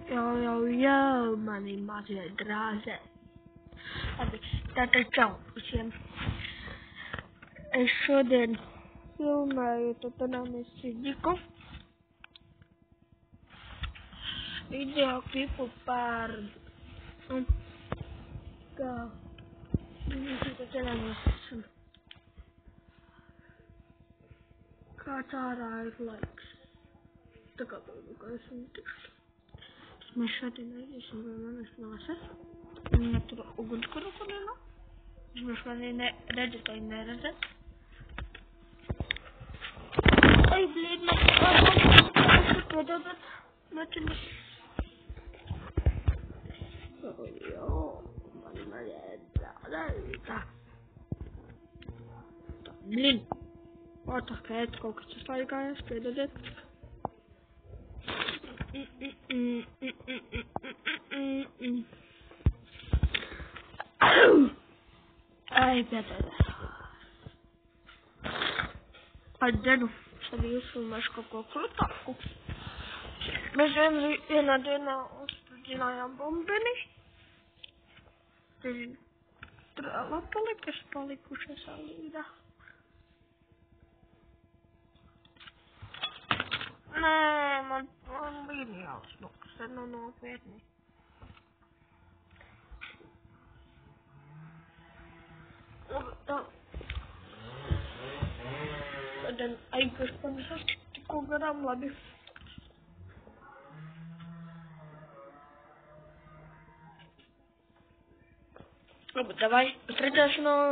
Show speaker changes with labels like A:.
A: Jo, mani mazie drāze. Labi, tātad čau visiem. Es šodien filmēju Tatanami Sidiku. Video klipu par kā kāds ārā ir laiks. Tā kā esmu tikšu. Mēs šodien aiziesim pie manas māsas. Viņa tur ugunskura kurina. Jūs mani redzat vai neredzat? Ai, blīd, piedodat. Mačiņas. Jo, man vajadzēja. Tā, blīd. O, tā kā ēc kaut kas izlaigājas, piedodat. Ai, piedodat. Atdenu, tad jūs filmēšu kaut ko krutāku. Mēs vienā dienā uzsprudzinājām bumbeni. Tur lapalikas palikušas alīdā. Nē, man bija jāuzlukas, tad nav nopietni. Tā. Tad aigas panesas tikko garām, labi. Labi, davai, uz redzēšanos.